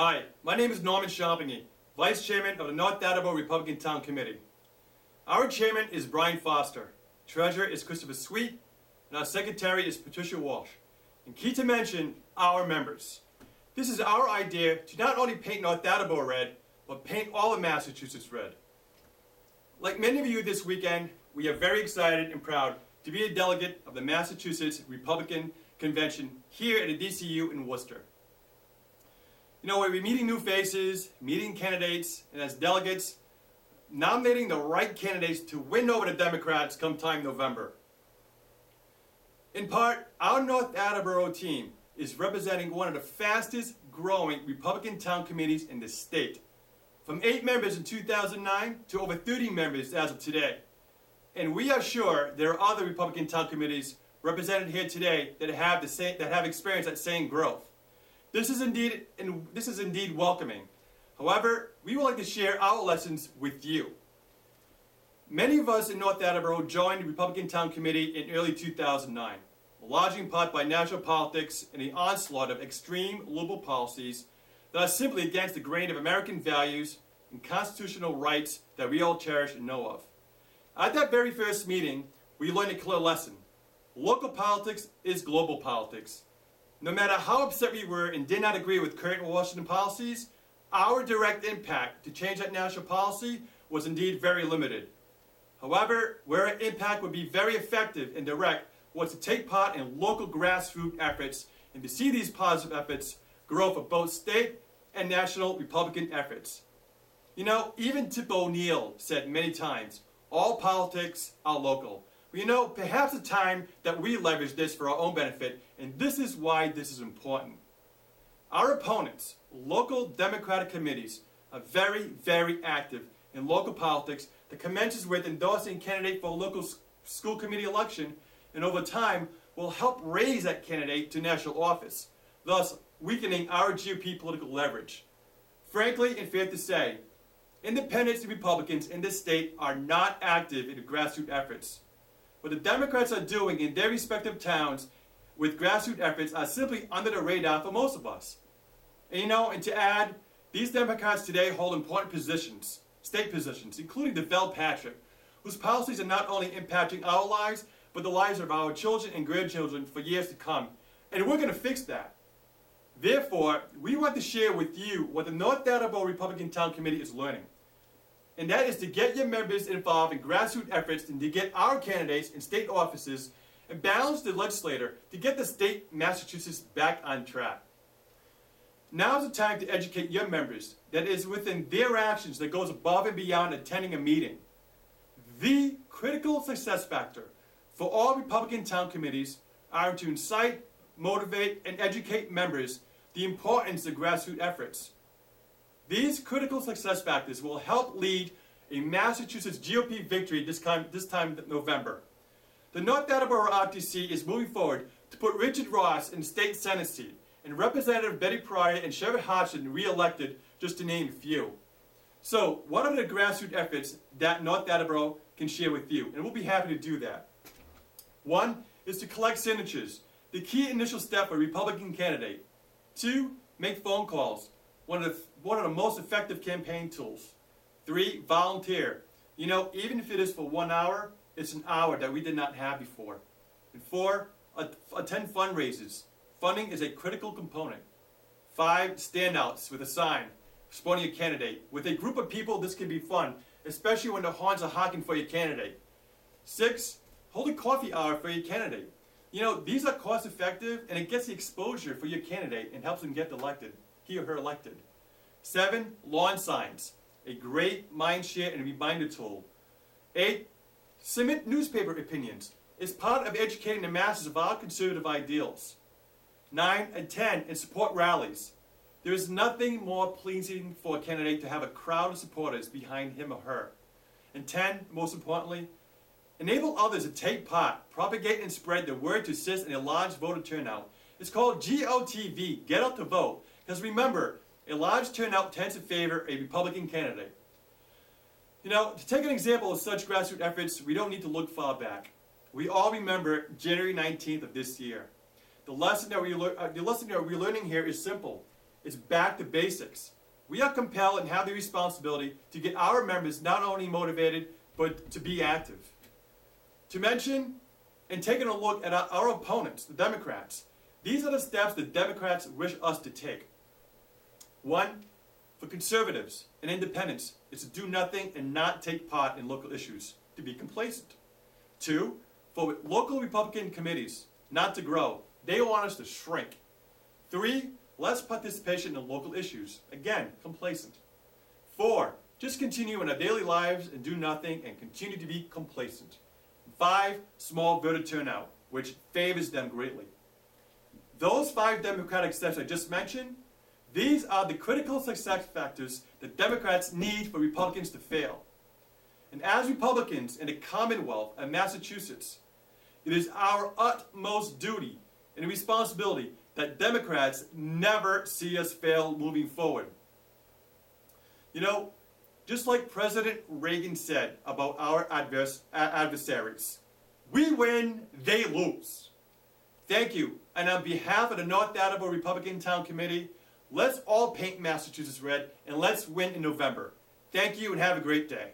Hi, my name is Norman Champagny, Vice Chairman of the North Attleboro Republican Town Committee. Our Chairman is Brian Foster, Treasurer is Christopher Sweet, and our Secretary is Patricia Walsh. And key to mention, our members. This is our idea to not only paint North Attleboro red, but paint all of Massachusetts red. Like many of you this weekend, we are very excited and proud to be a delegate of the Massachusetts Republican Convention here at the DCU in Worcester. You know, we'll be meeting new faces, meeting candidates, and as delegates, nominating the right candidates to win over the Democrats come time November. In part, our North Attleboro team is representing one of the fastest growing Republican town committees in the state. From 8 members in 2009 to over 30 members as of today. And we are sure there are other Republican town committees represented here today that have experienced that same growth. This is indeed welcoming. However, we would like to share our lessons with you. Many of us in North Attleboro joined the Republican Town Committee in early 2009, largely in part by national politics and the onslaught of extreme liberal policies that are simply against the grain of American values and constitutional rights that we all cherish and know of. At that very first meeting, we learned a clear lesson. Local politics is global politics. No matter how upset we were and did not agree with current Washington policies, our direct impact to change that national policy was indeed very limited. However, where our impact would be very effective and direct was to take part in local grassroots efforts and to see these positive efforts grow for both state and national Republican efforts. You know, even Tip O'Neill said many times, all politics are local. You know, perhaps it's time that we leverage this for our own benefit, and this is why this is important. Our opponents, local Democratic committees, are very, very active in local politics that commences with endorsing a candidate for a local school committee election, and over time will help raise that candidate to national office, thus weakening our GOP political leverage. Frankly, and fair to say, independents and Republicans in this state are not active in the grassroots efforts. What the Democrats are doing in their respective towns with grassroots efforts are simply under the radar for most of us. And to add, these Democrats today hold important positions, state positions, including Deval Patrick, whose policies are not only impacting our lives, but the lives of our children and grandchildren for years to come. And we're going to fix that. Therefore, we want to share with you what the North Attleboro Republican Town Committee is learning. And that is to get your members involved in grassroots efforts and to get our candidates in state offices and balance the legislature to get the state Massachusetts back on track. Now is the time to educate your members that it is within their actions that goes above and beyond attending a meeting. The critical success factor for all Republican town committees are to incite, motivate, and educate members the importance of grassroots efforts. These critical success factors will help lead a Massachusetts GOP victory this time November. The North Attleboro RTC is moving forward to put Richard Ross in the state Senate seat and Representative Betty Pryor and Sherrod Hodgson re-elected, just to name a few. So, what are the grassroots efforts that North Attleboro can share with you? And we'll be happy to do that. One is to collect signatures, the key initial step for a Republican candidate. 2, make phone calls. One of the most effective campaign tools. 3, volunteer. You know, even if it is for 1 hour, it's an hour that we did not have before. And 4, attend fundraisers. Funding is a critical component. 5, standouts with a sign supporting your candidate. With a group of people, this can be fun, especially when the horns are honking for your candidate. 6, hold a coffee hour for your candidate. You know, these are cost effective and it gets the exposure for your candidate and helps them get elected. He or her elected. 7, lawn signs, a great mind share and reminder tool. 8, submit newspaper opinions. It's part of educating the masses of our conservative ideals. 9, attend and support rallies. There is nothing more pleasing for a candidate to have a crowd of supporters behind him or her. And 10, most importantly, enable others to take part, propagate and spread the word to assist in a large voter turnout. It's called GOTV, get out to vote. Because remember, a large turnout tends to favor a Republican candidate. You know, to take an example of such grassroots efforts, we don't need to look far back. We all remember January 19th of this year. The lesson that we're learning here is simple. It's back to basics. We are compelled and have the responsibility to get our members not only motivated, but to be active. To mention, and taking a look at our opponents, the Democrats, these are the steps the Democrats wish us to take. 1, for conservatives and independents, is to do nothing and not take part in local issues, to be complacent. 2, for local Republican committees not to grow. They want us to shrink. 3, less participation in local issues. Again, complacent. 4, just continue in our daily lives and do nothing and continue to be complacent. 5, small voter turnout, which favors them greatly. Those 5 Democratic steps I just mentioned, these are the critical success factors that Democrats need for Republicans to fail. And as Republicans in the Commonwealth of Massachusetts, it is our utmost duty and responsibility that Democrats never see us fail moving forward. You know, just like President Reagan said about our adversaries, we win, they lose. Thank you. And on behalf of the North Attleboro Republican Town Committee, let's all paint Massachusetts red and let's win in November. Thank you and have a great day.